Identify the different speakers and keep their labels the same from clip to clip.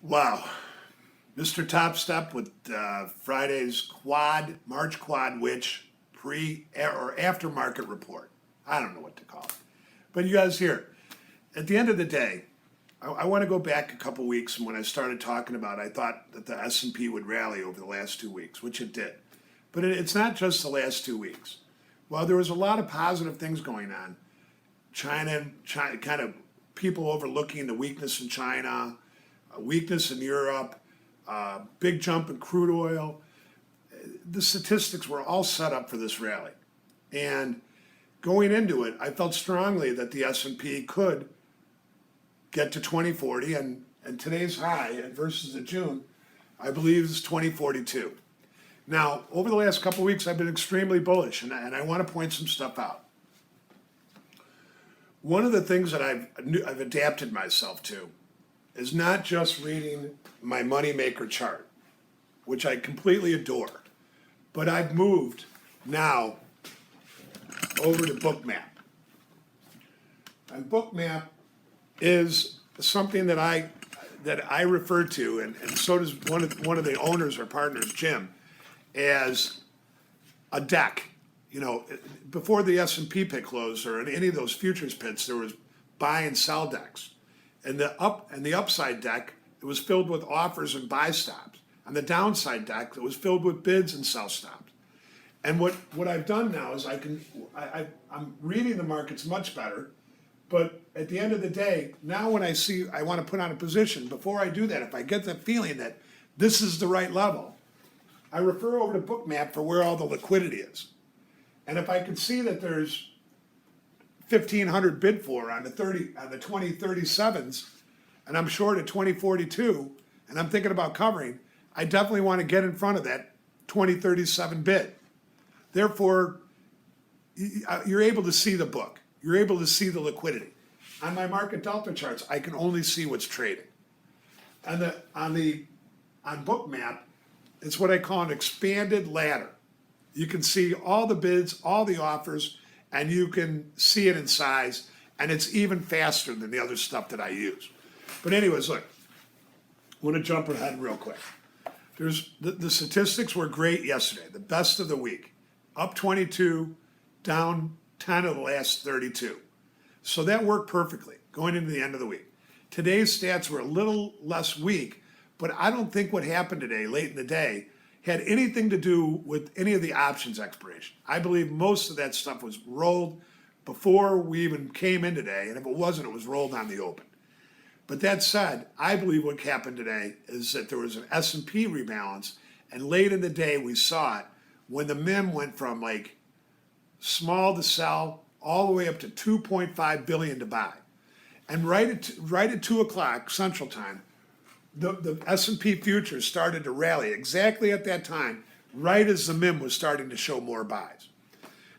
Speaker 1: Wow. MrTopStep with Friday's March quad witch or aftermarket report. I don't know what to call it. But you guys here, at the end of the day, I want to go back a couple weeks when I started talking about I thought that the S&P would rally over the last 2 weeks, which it did. But it's not just the last 2 weeks. While there was a lot of positive things going on, China kind of people overlooking the weakness in China, weakness in Europe, big jump in crude oil. The statistics were all set up for this rally. And going into it, I felt strongly that the S&P could get to 2040, and today's high versus the June, I believe, is 2042. Now, over the last couple of weeks, I've been extremely bullish, and I want to point some stuff out. One of the things that I've adapted myself to is not just reading my moneymaker chart, which I completely adore, but I've moved now over to Bookmap. And Bookmap is something that I refer to, and so does one of the owners or partners, Jim, as a deck. You know, before the S&P pit closed or in any of those futures pits, there was buy and sell decks. And the upside deck, it was filled with offers and buy stops. On the downside deck, it was filled with bids and sell stops. And what I've done now is I'm reading the markets much better. But at the end of the day, now when I want to put on a position, before I do that, if I get the feeling that this is the right level, I refer over to Bookmap for where all the liquidity is. And if I can see that there's 1,500 bid for on the 2037s, and I'm short at 2042, and I'm thinking about covering, I definitely want to get in front of that 2037 bid. Therefore, you're able to see the book. You're able to see the liquidity. On my market delta charts, I can only see what's trading. And on Bookmap, it's what I call an expanded ladder. You can see all the bids, all the offers, and you can see it in size, and it's even faster than the other stuff that I use. But anyways, look, I want to jump ahead real quick. The statistics were great yesterday, the best of the week. Up 22, down 10 of the last 32. So that worked perfectly going into the end of the week. Today's stats were a little less weak, but I don't think what happened today, late in the day, had anything to do with any of the options expiration. I believe most of that stuff was rolled before we even came in today, and if it wasn't, it was rolled on the open. But that said, I believe what happened today is that there was an S&P rebalance, and late in the day we saw it when the MIM went from like small to sell all the way up to 2.5 billion to buy. And right at 2 o'clock Central Time, the S&P futures started to rally exactly at that time, right as the MIM was starting to show more buys.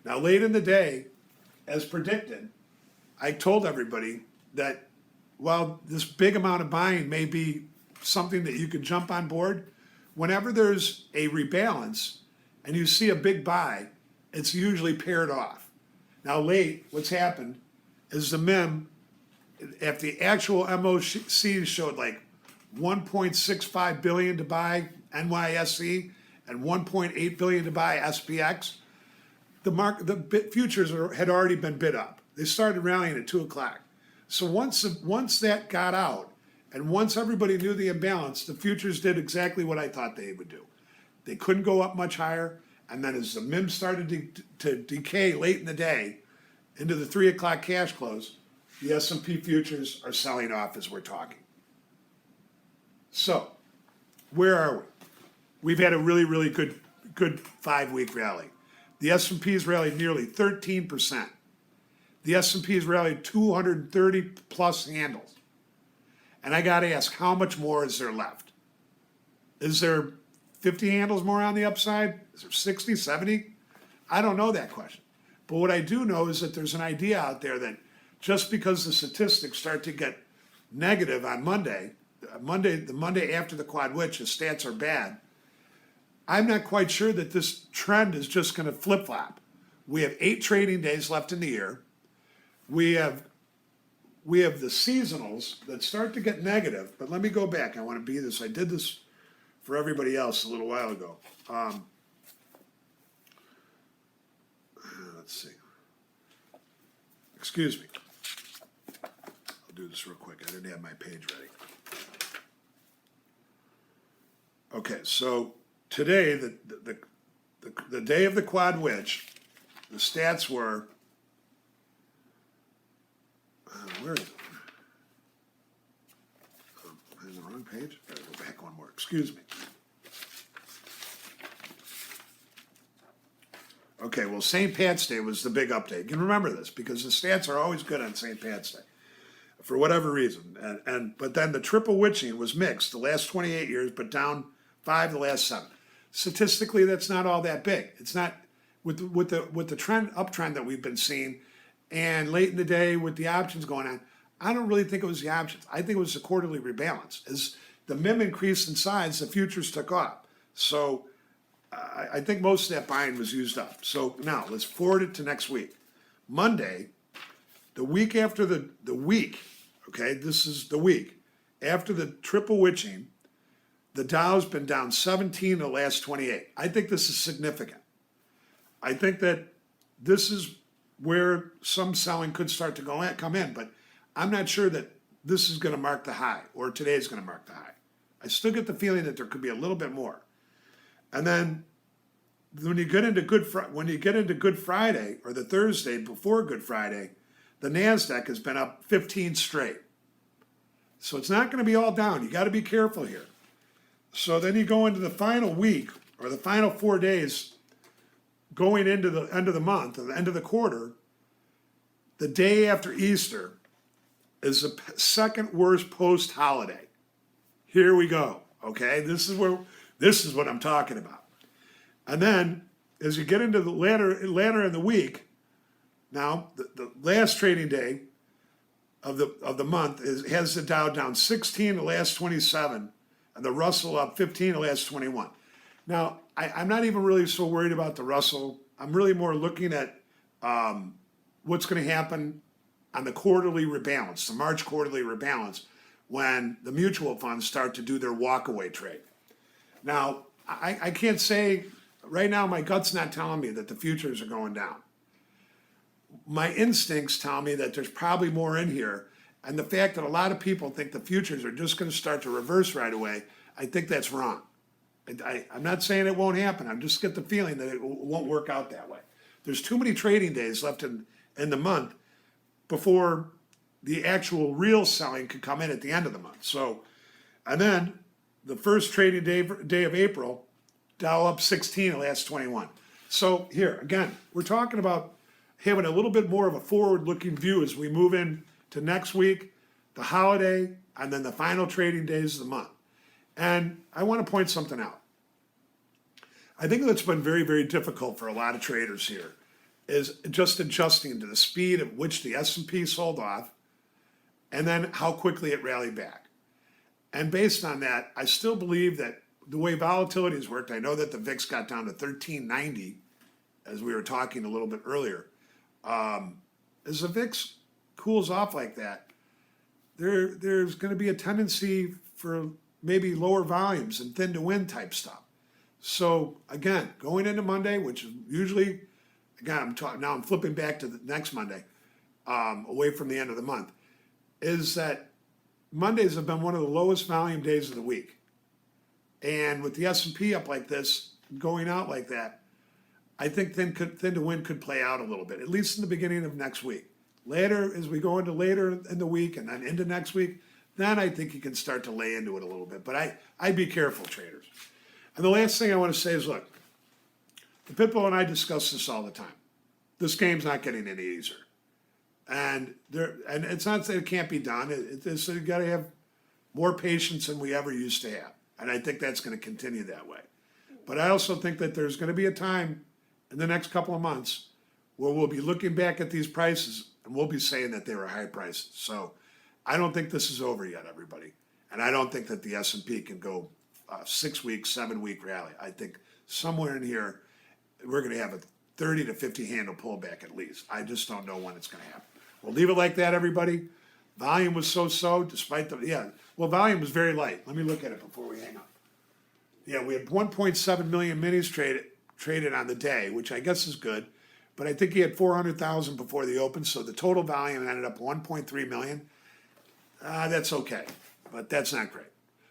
Speaker 1: Now, late in the day, as predicted, I told everybody that while this big amount of buying may be something that you could jump on board, whenever there's a rebalance and you see a big buy, it's usually paired off. Now, late, what's happened is the MIM, if the actual MOC showed like 1.65 billion to buy NYSE and 1.8 billion to buy SPX, the futures had already been bid up. They started rallying at 2 o'clock. So once that got out, and once everybody knew the imbalance, the futures did exactly what I thought they would do. They couldn't go up much higher, and then as the MIM started to decay late in the day into the 3 o'clock cash close, the S&P futures are selling off as we're talking. So, where are we? We've had a really, really good 5-week rally. The S&P's rallied nearly 13%. The S&P's rallied 230 plus handles. And I got to ask, how much more is there left? Is there 50 handles more on the upside? Is there 60, 70? I don't know that question. But what I do know is that there's an idea out there that just because the statistics start to get negative on Monday, the Monday after the quad witch, the stats are bad, I'm not quite sure that this trend is just going to flip-flop. We have 8 trading days left in the year. We have we have the seasonals that start to get negative, but let me go back. I want to be this. I did this for everybody else a little while ago. Let's see. Excuse me. I'll do this real quick. I didn't have my page ready. Okay, so today, the day of the quad witch, the stats were, where is it? I'm in the wrong page? Gotta go back one more, excuse me. Okay, well, St. Pat's Day was the big update. You can remember this because the stats are always good on St. Pat's Day for whatever reason. But then the triple witching was mixed the last 28 years, but down 5 the last 7. Statistically, that's not all that big. It's not with the trend uptrend that we've been seeing, and late in the day with the options going on. I don't really think it was the options. I think it was the quarterly rebalance. As the MIM increased in size, the futures took off. So I think most of that buying was used up. So now let's forward it to next week. Monday, the week after the week, okay, this is the week, after the triple witching, the Dow's been down 17 in the last 28. I think this is significant. I think that this is where some selling could start to come in, but I'm not sure that this is going to mark the high or today is going to mark the high. I still get the feeling that there could be a little bit more. And then when you get into Good Friday or the Thursday before Good Friday, the NASDAQ has been up 15 straight. So it's not going to be all down. You got to be careful here. So then you go into the final week or the final 4 days going into the end of the month, or the end of the quarter, the day after Easter is the second worst post-holiday. Here we go, okay? This is what I'm talking about. And then, as you get into the later in the week, now the last trading day of the month has the Dow down 16 the last 27, and the Russell up 15 the last 21. Now, I'm not even really so worried about the Russell. I'm really more looking at what's going to happen on the quarterly rebalance, the March quarterly rebalance, when the mutual funds start to do their walkaway trade. Now, I can't say, right now my gut's not telling me that the futures are going down. My instincts tell me that there's probably more in here, and the fact that a lot of people think the futures are just going to start to reverse right away, I think that's wrong. I'm not saying it won't happen. I just get the feeling that it won't work out that way. There's too many trading days left in the month before the actual real selling could come in at the end of the month. So, and then the first trading day of April, Dow up 16 the last 21. So here, again, we're talking about having a little bit more of a forward-looking view as we move in to next week, the holiday, and then the final trading days of the month. And I want to point something out. I think that's been very, very difficult for a lot of traders here, is just adjusting to the speed at which the S&P sold off and then how quickly it rallied back. And based on that, I still believe that the way volatility has worked, I know that the VIX got down to 1390, as we were talking a little bit earlier. As the VIX cools off like that, there's going to be a tendency for maybe lower volumes and thin to win type stuff. So again, going into Monday, which is usually, again, now I'm flipping back to the next Monday, away from the end of the month, is that Mondays have been one of the lowest volume days of the week. And with the S&P up like this, going out like that, I think thin to win could play out a little bit, at least in the beginning of next week. Later, as we go into later in the week and then into next week, then I think you can start to lay into it a little bit. But I'd be careful, traders. And the last thing I want to say is, look, the Pitbull and I discuss this all the time. This game's not getting any easier. And it's not that it can't be done. It's you got to have more patience than we ever used to have. And I think that's going to continue that way. But I also think that there's going to be a time in the next couple of months where we'll be looking back at these prices and we'll be saying that they were high prices. So I don't think this is over yet, everybody. And I don't think that the S&P can go 6 week, 7 week rally. I think somewhere in here, we're going to have a 30 to 50 handle pullback at least. I just don't know when it's going to happen. We'll leave it like that, everybody. Volume was so-so despite volume was very light. Let me look at it before we hang up. Yeah, we had 1.7 million minis traded on the day, which I guess is good. But I think he had 400,000 before the open, so the total volume ended up 1.3 million. That's okay, but that's not great.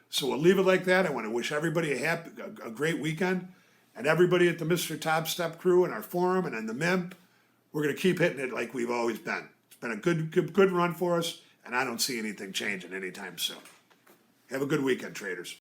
Speaker 1: So we'll leave it like that. I want to wish everybody a great weekend, and everybody at the MrTopStep crew and our forum and in the MIMP. We're going to keep hitting it like we've always been. It's been a good run for us, and I don't see anything changing anytime soon. Have a good weekend, traders.